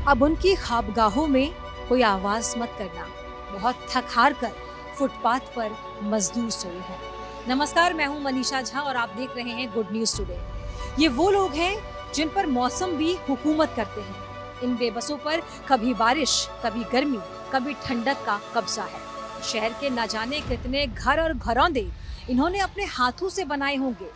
अब उनकी ख्वाबगाहों में कोई आवाज मत करना, बहुत थक हार कर फुटपाथ पर मजदूर सोए हैं। नमस्कार, मैं हूं मनीषा झा और आप देख रहे हैं गुड न्यूज टुडे। ये वो लोग हैं जिन पर मौसम भी हुकूमत करते हैं। इन बेबसों पर कभी बारिश, कभी गर्मी, कभी ठंडक का कब्जा है। शहर के न जाने कितने घर और घरौंदे इन्होंने अपने हाथों से बनाए होंगे,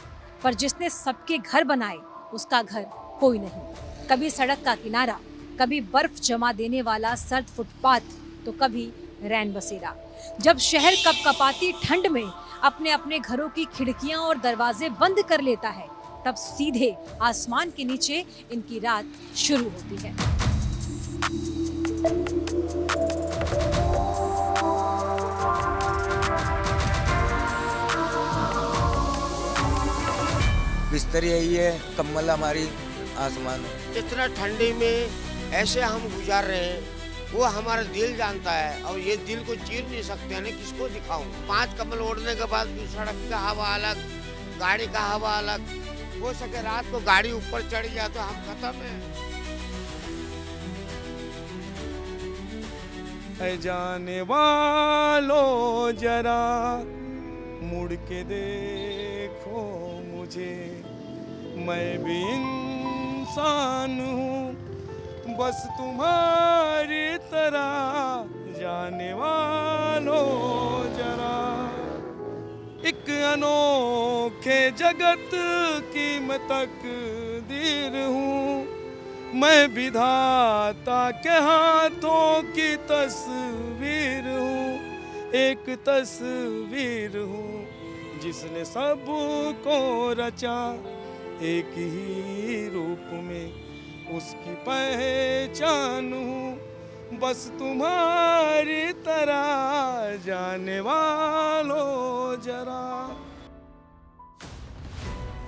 पर जिसने सबके घर बनाए उसका घर कोई नहीं। कभी सड़क का किनारा, कभी बर्फ जमा देने वाला सर्द फुटपाथ, तो कभी रैन बसेरा। जब शहर कपकपाती ठंड में अपने अपने घरों की खिड़कियां और दरवाजे बंद कर लेता है, तब सीधे आसमान के नीचे इनकी रात शुरू होती है। बिस्तर यही है, कम्बल हमारी आसमान है। इतना ठंडी में ऐसे हम गुजार रहे हैं, वो हमारा दिल जानता है और ये दिल को चीर नहीं सकते हैं, किसको दिखाऊं। 5 कंबल ओढ़ने के बाद भी सड़क का हवा अलग, गाड़ी का हवा अलग। हो सके रात को गाड़ी ऊपर चढ़ गया तो हम खत्म है। जाने वालों जरा मुड़ के देखो मुझे, मैं भी इंसान हूँ बस तुम्हारी तरह। जाने वालों जरा, एक अनोखे जगत की मैं तकदीर हूँ, मैं विधाता के हाथों की तस्वीर हूँ, एक तस्वीर हूँ जिसने सबको रचा एक ही रूप में, उसकी पहचान हूँ बस तुम्हारी तरह। जाने वालों जरा।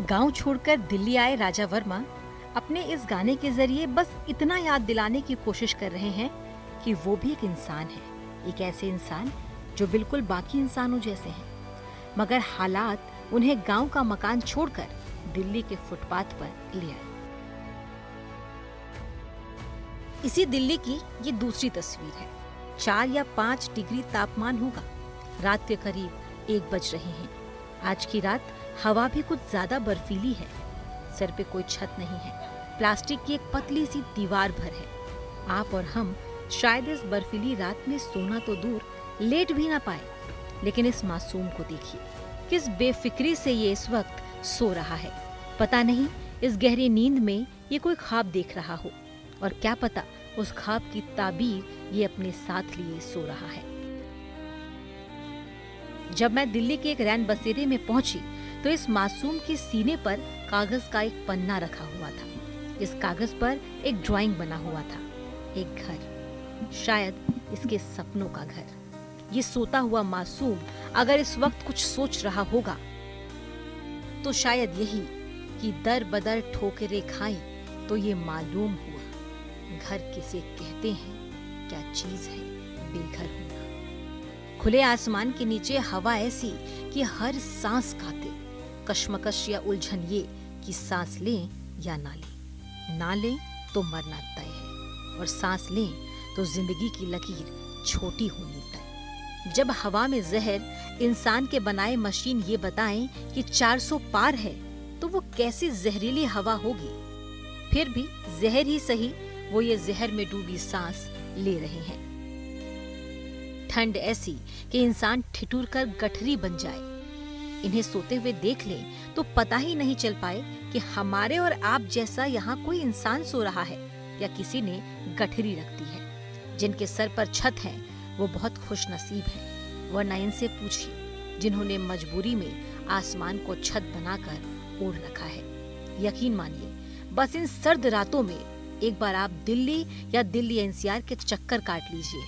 गांव छोड़कर दिल्ली आए राजा वर्मा अपने इस गाने के जरिए बस इतना याद दिलाने की कोशिश कर रहे हैं कि वो भी एक इंसान है, एक ऐसे इंसान जो बिल्कुल बाकी इंसानों जैसे हैं, मगर हालात उन्हें गांव का मकान छोड़कर दिल्ली के फुटपाथ पर ले आए। इसी दिल्ली की ये दूसरी तस्वीर है। 4 या 5 डिग्री तापमान होगा। रात के करीब 1 बज रहे हैं। आज की रात हवा भी कुछ ज्यादा बर्फीली है। सर पे कोई छत नहीं है, प्लास्टिक की एक पतली सी दीवार भर है। आप और हम शायद इस बर्फीली रात में सोना तो दूर, लेट भी ना पाए, लेकिन इस मासूम को देखिए, किस बेफिक्री से ये इस वक्त सो रहा है। पता नहीं इस गहरी नींद में ये कोई ख्वाब देख रहा हो, और क्या पता उस ख्वाब की ताबीर ये अपने साथ लिए सो रहा है। जब मैं दिल्ली के एक रैन बसेरे में पहुंची तो इस मासूम के सीने पर कागज का एक पन्ना रखा हुआ था। इस कागज पर एक ड्राइंग बना हुआ था, एक घर, शायद इसके सपनों का घर। ये सोता हुआ मासूम अगर इस वक्त कुछ सोच रहा होगा तो शायद यही कि दर बदर ठोकरें खाई तो ये मालूम हुआ, घर किसे कहते हैं, क्या चीज है बेघर होना। खुले आसमान के नीचे हवा ऐसी कि हर सांस काटे, कश्मकश या उलझन ये कि सांस लें या ना लें, ना लें तो मरना तय है, और सांस लें तो जिंदगी की लकीर छोटी होनी तय। जब हवा में जहर इंसान के बनाए मशीन ये बताएं कि 400 पार है, तो वो कैसी जहरीली हवा होगी। फिर भी जहर ही सही, वो ये जहर में डूबी सांस ले रहे हैं। ठंड ऐसी कि इंसान ठिठुर कर गठरी बन जाए। इन्हें सोते हुए देख लें तो पता ही नहीं चल पाए कि हमारे और आप जैसा यहाँ कोई इंसान सो रहा है या किसी ने गठरी रख दी है। जिनके सर पर छत है वो बहुत खुश नसीब है, वरना इनसे पूछिए जिन्होंने मजबूरी में आसमान को छत बनाकर ओढ़ रखा है। यकीन मानिए, बस इन सर्द रातों में एक बार आप दिल्ली या दिल्ली एनसीआर के चक्कर काट लीजिए।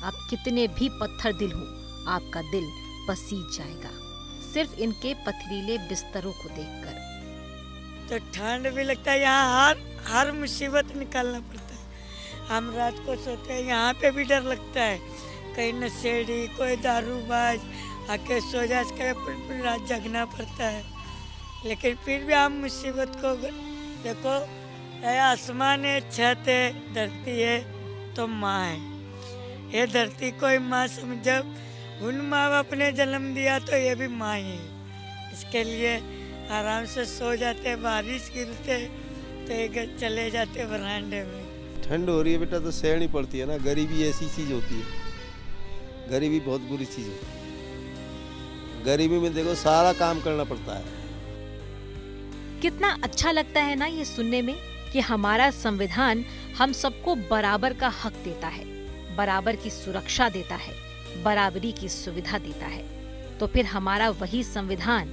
आप कितने भी पत्थर दिल हो, आपका दिल पसीज जाएगा सिर्फ इनके पथरीले बिस्तरों को देखकर। तो ठंड भी लगता है, यहाँ हर मुसीबत निकालना पड़ता है। हम रात को सोते हैं, यहाँ पे भी डर लगता है, कहीं नशेड़ी कोई दारूबाज आके सो जाए, इसका पूरी रात जगना पड़ता है। लेकिन फिर भी हम मुसीबत को देखो ये आसमान है, छत है, धरती है तो माँ है। ये धरती को ही माँ समझो। उन माँ बाप ने जन्म दिया तो ये भी माँ ही है। इसके लिए आराम से सो जाते, बारिश गिरते तो ये चले जाते बरामदे में। ठंड हो रही है बेटा तो सहनी पड़ती है ना। गरीबी ऐसी चीज़ होती है, गरीबी बहुत बुरी चीज़ है। गरीबी में देखो सारा काम करना पड़ता है। कितना अच्छा लगता है ना ये सुनने में कि हमारा संविधान हम सबको बराबर का हक देता है, बराबर की सुरक्षा देता है, बराबरी की सुविधा देता है। तो फिर हमारा वही संविधान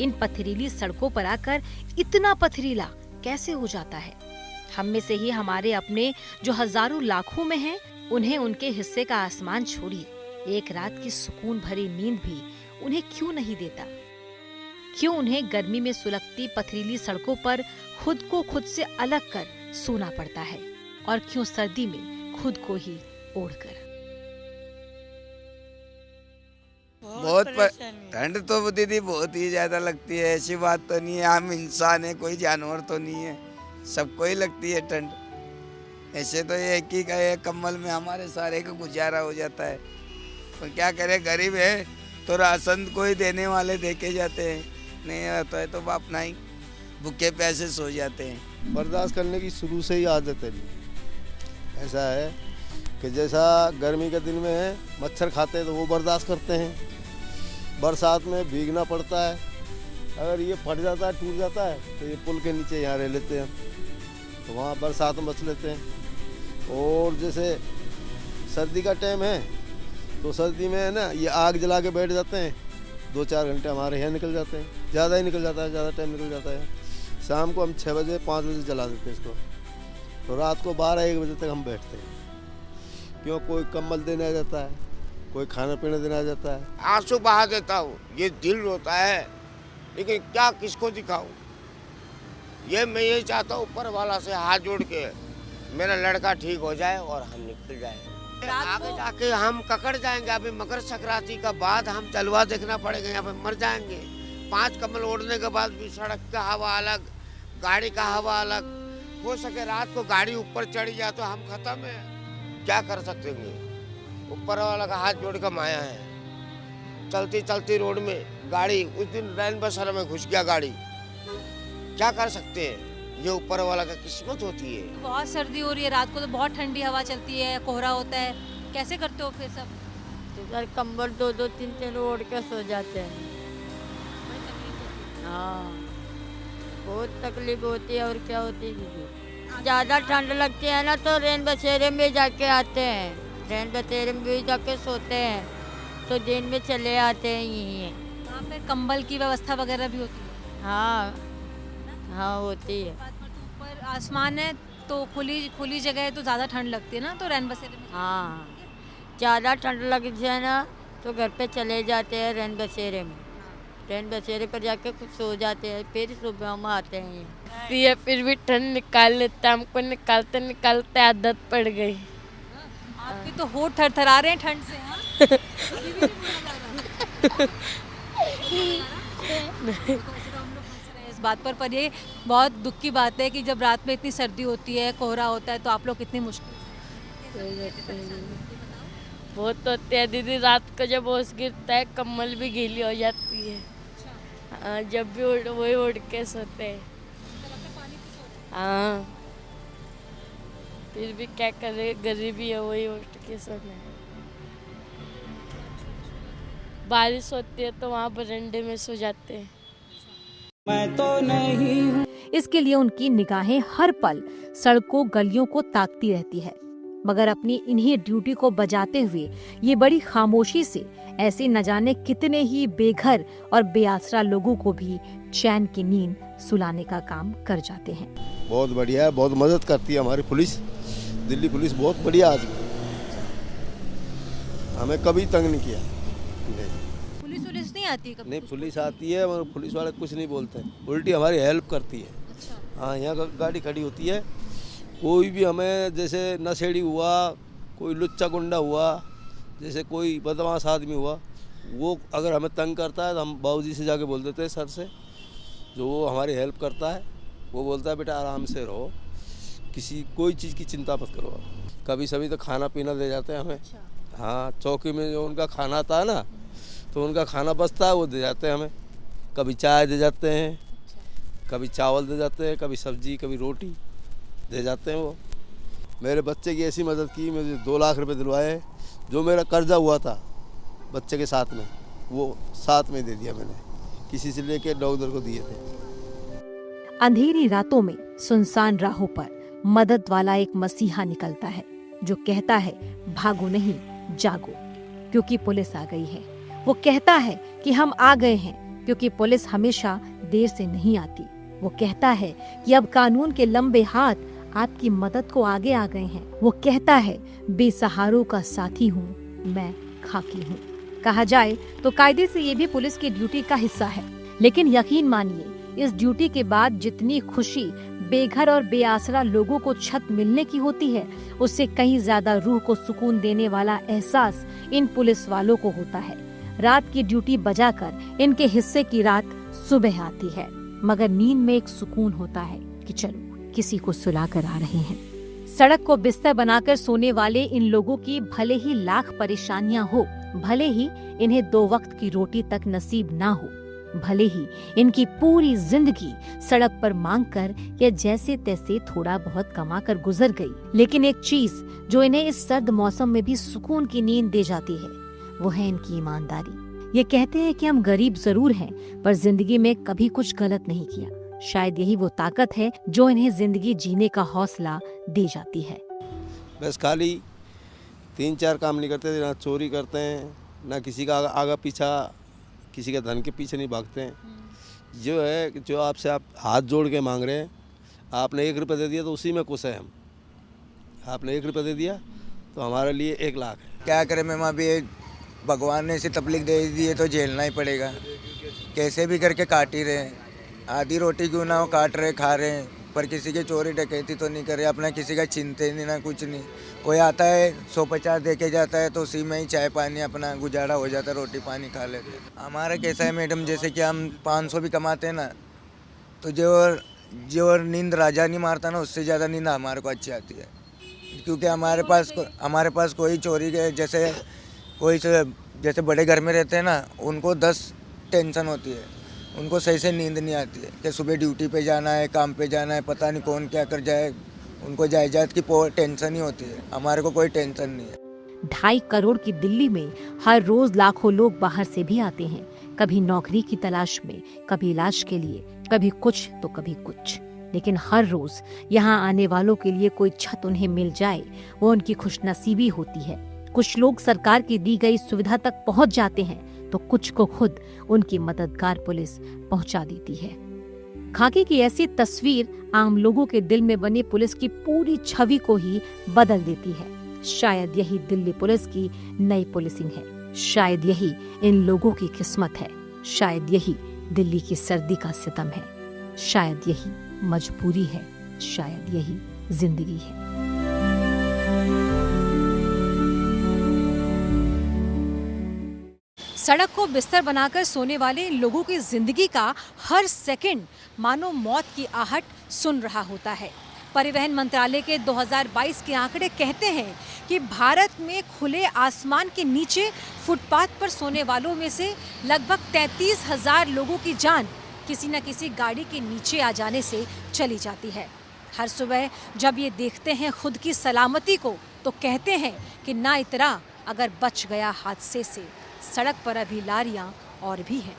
इन पथरीली सड़कों पर आकर इतना पथरीला कैसे हो जाता है? हम में से ही हमारे अपने जो हजारों लाखों में हैं, उन्हें उनके हिस्से का आसमान छोड़िए, एक रात की सुकून भरी नींद भी उन्हें क्यों नहीं देता? क्यों उन्हें गर्मी में सुलगती पथरीली सड़कों पर खुद को खुद से अलग कर सोना पड़ता है? और क्यों सर्दी में खुद को ही ओढ़कर? बहुत परेशानी है। ठंड तो दीदी बहुत ही ज्यादा लगती है। ऐसी बात तो नहीं है, हम इंसान है, कोई जानवर तो नहीं है, सबको ही लगती है ठंड। ऐसे तो ये एक ही का है, कम्बल में हमारे सारे का गुजारा हो जाता है। पर क्या करें, गरीब है तो राशन कोई देने वाले देके जाते हैं, नहीं होता है तो अपना ही भूखे प्यासे सो जाते हैं। बर्दाश्त करने की शुरू से ही आदत है। ऐसा है कि जैसा गर्मी के दिन में है मच्छर खाते हैं तो वो बर्दाश्त करते हैं। बरसात में भीगना पड़ता है, अगर ये फट जाता है, टूट जाता है तो ये पुल के नीचे यहाँ रह लेते हैं, तो वहाँ बरसात में बच लेते हैं। और जैसे सर्दी का टाइम है तो सर्दी में है ना, ये आग जला के बैठ जाते हैं, 2-4 घंटे हमारे यहाँ निकल जाते हैं, ज़्यादा ही निकल जाता है, ज़्यादा टाइम निकल जाता है। शाम को हम 6 बजे 5 बजे जला देते हैं इसको, तो रात को 12-1 बजे तक हम बैठते हैं। क्यों, कोई कंबल देने आ जाता है, कोई खाना पीना देने आ जाता है। आंसू बहा देता हूँ, ये दिल रोता है, लेकिन क्या किसको दिखाऊं? ये मैं ये चाहता हूँ ऊपर वाला से हाथ जोड़ के मेरा लड़का ठीक हो जाए और हम निकल जाए। आगे जाके हम ककड़ जाएंगे। अभी मकर संक्रांति का बाद हम जलवा देखना पड़ेगा, यहाँ पे मर जाएंगे। 5 कम्बल ओढ़ने के बाद भी सड़क का हवा अलग, गाड़ी का हवा अलग। हो सके रात को गाड़ी ऊपर चढ़ जाए तो हम खत्म है, क्या कर सकते हैं? ऊपर वाला का हाथ जोड़ कर माया है। चलती चलती रोड में गाड़ी, उस दिन रैन बसेरा में घुस गया गाड़ी, क्या कर सकते हैं? ये ऊपर वाला का किस्मत होती है। बहुत सर्दी हो रही है, रात को तो बहुत ठंडी हवा चलती है, कोहरा होता है, कैसे करते हो फिर सब? इधर कंबल 2-2 3-3 ओढ़ के सो जाते हैं। हाँ, बहुत तकलीफ होती है। और क्या होती है दीदी, ज़्यादा ठंड लगती है ना तो रैन बसेरे में जाके आते हैं, रैन बसेरे में भी जाके सोते हैं, तो दिन में चले आते हैं यहीं। वहाँ पे कंबल की व्यवस्था वगैरह भी होती है? हाँ हाँ होती है। बात पर तो ऊपर आसमान है तो खुली जगह है तो ज़्यादा ठंड लगती है ना, तो रैन बसेरे में? हाँ, ज़्यादा ठंड लग जाए ना तो घर पे चले जाते हैं रैन बसेरे में, रैन बसेरे पर जाके कुछ सो जाते हैं, फिर सुबह में आते हैं। ये फिर भी ठंड निकाल लेते हैं, हमको निकालते निकालते आदत पड़ गई। आपके तो होठ थरथरा रहे हैं ठंड से। हाँ? अभी भी नहीं बुरा लग रहा? इस बात पर ये बहुत दुख की बात है कि जब रात में इतनी सर्दी होती है, कोहरा होता है, तो आप लोग कितनी मुश्किल बहुत होती है दीदी। रात को जब ओस गिरता है कम्बल भी गीली हो जाती है। हाँ, जब भी वही उड़ के सोते हैं। हाँ, फिर भी क्या करे, गरीबी है, वही उठ के सोना है। बारिश होती है तो वहाँ बरंडे में सो जाते हैं। मैं तो नहीं हूँ। इसके लिए उनकी निगाहें हर पल सड़कों गलियों को ताकती रहती है, मगर अपनी इन्हीं ड्यूटी को बजाते हुए ये बड़ी खामोशी से ऐसे न जाने कितने ही बेघर और बेआसरा लोगों को भी चैन की नींद सुलाने का काम कर जाते हैं। बहुत बढ़िया है, बहुत मदद करती है हमारी पुलिस, दिल्ली पुलिस बहुत बढ़िया आदमी, हमें कभी तंग नहीं किया। पुलिस नहीं आती कभी? नहीं, पुलिस आती है मगर पुलिस वाले कुछ नहीं बोलते हैं, उल्टी हमारी हेल्प करती है। अच्छा। हाँ, यहाँ गाड़ी खड़ी होती है, कोई भी हमें जैसे नशेड़ी हुआ, कोई लुच्चा गुंडा हुआ, जैसे कोई बदमाश आदमी हुआ, वो अगर हमें तंग करता है तो हम बाबूजी से जाके बोल देते हैं, सर से, जो वो हमारी हेल्प करता है, वो बोलता है बेटा आराम से रहो, किसी कोई चीज़ की चिंता मत करो आप। कभी सभी तो खाना पीना दे जाते हैं हमें। हाँ, चौकी में जो उनका खाना आता है ना, तो उनका खाना बचता है वो दे जाते हैं हमें। कभी चाय दे जाते हैं, कभी चावल दे जाते हैं, कभी सब्जी, कभी रोटी दे जाते हैं वो। मेरे बच्चे की ऐसी मदद की, मुझे 2 लाख रुपए दिलवाए। जो मेरा कर्जा हुआ था बच्चे के साथ में, वो साथ में दे दिया मैंने, किसी से लेके डॉक्टर को दिए थे। अंधेरी रातों में सुनसान राहों पर मदद वाला एक मसीहा निकलता है जो कहता है भागो नहीं जागो, क्योंकि पुलिस आ गई है। वो कहता है कि हम आ गए हैं, क्योंकि पुलिस हमेशा देर से नहीं आती। वो कहता है कि अब कानून के लंबे हाथ आपकी मदद को आगे आ गए हैं। वो कहता है बेसहारों का साथी हूँ मैं, खाकी हूँ। कहा जाए तो कायदे से ये भी पुलिस की ड्यूटी का हिस्सा है, लेकिन यकीन मानिए इस ड्यूटी के बाद जितनी खुशी बेघर और बेआसरा लोगों को छत मिलने की होती है, उससे कहीं ज्यादा रूह को सुकून देने वाला एहसास इन पुलिस वालों को होता है। रात की ड्यूटी बजाकर इनके हिस्से की रात सुबह आती है, मगर नींद में एक सुकून होता है कि चलो किसी को सुला कर आ रहे हैं। सड़क को बिस्तर बनाकर सोने वाले इन लोगों की भले ही लाख परेशानियां हो, भले ही इन्हें 2 वक्त की रोटी तक नसीब ना हो, भले ही इनकी पूरी जिंदगी सड़क पर मांगकर या जैसे तैसे थोड़ा बहुत कमा कर गुजर गई, लेकिन एक चीज जो इन्हें इस सर्द मौसम में भी सुकून की नींद दे जाती है, वो है इनकी ईमानदारी। ये कहते हैं कि हम गरीब जरूर हैं, पर जिंदगी में कभी कुछ गलत नहीं किया। शायद यही वो ताकत है जो इन्हें जिंदगी जीने का हौसला दे जाती है। बस खाली 3-4 काम नहीं करते, ना चोरी करते हैं, ना किसी का आगा पीछा, किसी के धन के पीछे नहीं भागते हैं। जो है जो आपसे आप हाथ जोड़ के मांग रहे हैं, आपने 1 रुपये दे दिया तो उसी में खुश है हम। आपने 1 रुपये दे दिया तो हमारे लिए 1 लाख है। क्या करें मैम, अभी भगवान ने ऐसी तकलीफ दे दी है तो झेलना ही पड़ेगा। कैसे भी करके काट ही रहे हैं, आधी रोटी क्यों ना हो काट रहे खा रहे हैं, पर किसी की चोरी डकैती तो नहीं कर रहे, अपना किसी का चिंते नहीं ना कुछ नहीं। कोई आता है 150 दे के जाता है तो उसी में ही चाय पानी अपना गुजारा हो जाता है, रोटी पानी खा लेते हैं। हमारा कैसा है मैडम, जैसे कि हम 500 भी कमाते हैं ना, तो जो नींद राजा नहीं मारता ना, उससे ज़्यादा नींद हमारे को अच्छी आती है। क्योंकि हमारे पास कोई चोरी के जैसे बड़े घर में रहते हैं ना, उनको 10 टेंशन होती है, उनको सही से नींद नहीं आती है कि सुबह ड्यूटी पे जाना है, काम पे जाना है, पता नहीं कौन क्या कर जाए, उनको जायदाद की टेंशन ही होती है। हमारे को कोई टेंशन नहीं है। 2.5 करोड़ की दिल्ली में हर रोज लाखों लोग बाहर से भी आते हैं, कभी नौकरी की तलाश में, कभी इलाज के लिए, कभी कुछ तो कभी कुछ। लेकिन हर रोज यहाँ आने वालों के लिए कोई छत उन्हें मिल जाए, वो उनकी खुशनसीबी होती है। कुछ लोग सरकार की दी गई सुविधा तक पहुँच जाते हैं, तो कुछ को खुद उनकी मददगार पुलिस पहुंचा देती है। खाकी की ऐसी तस्वीर आम लोगों के दिल में बनी पुलिस की पूरी छवि को ही बदल देती है। शायद यही दिल्ली पुलिस की नई पुलिसिंग है, शायद यही इन लोगों की किस्मत है, शायद यही दिल्ली की सर्दी का सितम है, शायद यही मजबूरी है, शायद यही जिंदगी है। सड़क को बिस्तर बनाकर सोने वाले इन लोगों की जिंदगी का हर सेकंड मानो मौत की आहट सुन रहा होता है। परिवहन मंत्रालय के 2022 के आंकड़े कहते हैं कि भारत में खुले आसमान के नीचे फुटपाथ पर सोने वालों में से लगभग 33,000 लोगों की जान किसी न किसी गाड़ी के नीचे आ जाने से चली जाती है। हर सुबह जब ये देखते हैं खुद की सलामती को, तो कहते हैं कि ना इतरा अगर बच गया हादसे से, सड़क पर अभी लारियां और भी हैं।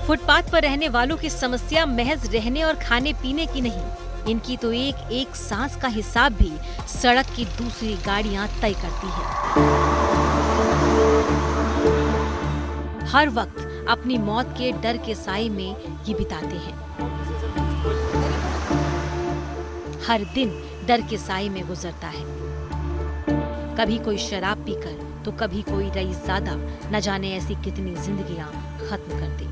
फुटपाथ पर रहने वालों की समस्या महज रहने और खाने पीने की नहीं, इनकी तो एक एक सांस का हिसाब भी सड़क की दूसरी गाड़ियां तय करती है। हर वक्त अपनी मौत के डर के साए में ये बिताते हैं। हर दिन डर के साए में गुजरता है। कभी कोई शराब पीकर तो कभी कोई रईसज़ादा, न जाने ऐसी कितनी जिंदगियां खत्म कर दे।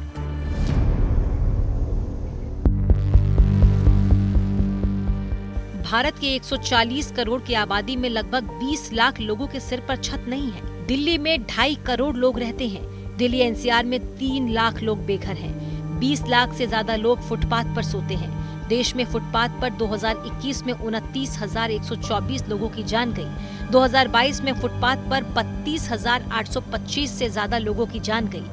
भारत के 140 करोड़ की आबादी में लगभग 20 लाख लोगों के सिर पर छत नहीं है। दिल्ली में 2.5 करोड़ लोग रहते हैं। दिल्ली एनसीआर में 3 लाख लोग बेघर हैं। 20 लाख से ज्यादा लोग फुटपाथ पर सोते हैं। देश में फुटपाथ पर 2021 में 29,124 लोगों की जान गई। 2022 में फुटपाथ पर 32,825 से ज्यादा लोगों की जान गई।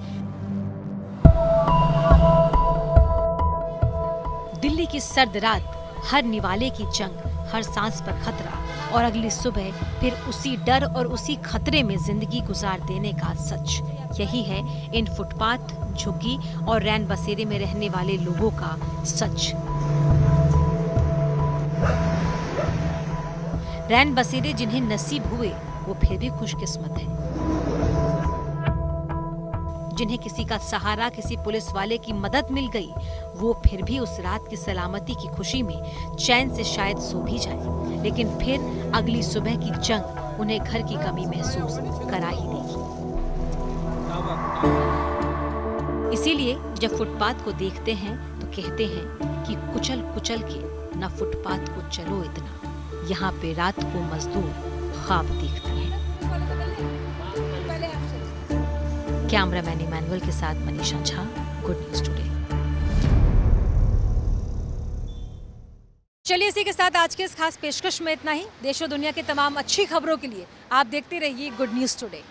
दिल्ली की सर्द रात, हर निवाले की जंग, हर सांस पर खतरा और अगली सुबह फिर उसी डर और उसी खतरे में जिंदगी गुजार देने का सच। यही है इन फुटपाथ, झुग्गी और रैन बसेरे में रहने वाले लोगों का सच। रैन बसेरे जिन्हें नसीब हुए वो फिर भी खुशकिस्मत हैं। जिन्हें किसी का सहारा, किसी पुलिस वाले की मदद मिल गई, वो फिर भी उस रात की सलामती की खुशी में चैन से शायद सो भी जाए, लेकिन फिर अगली सुबह की जंग उन्हें घर की कमी महसूस करा ही देगी। इसीलिए जब फुटपाथ को देखते हैं तो कहते हैं कि कुचल कुचल के न फुटपाथ को चलो इतना, यहाँ पे रात को मजदूर ख्वाब देखते हैं। कैमरामैन इमैनुअल के साथ Manisha Jha, good news today. चलिए इसी के साथ आज के इस खास पेशकश में इतना ही। देश और दुनिया की तमाम अच्छी खबरों के लिए आप देखते रहिए गुड न्यूज टुडे।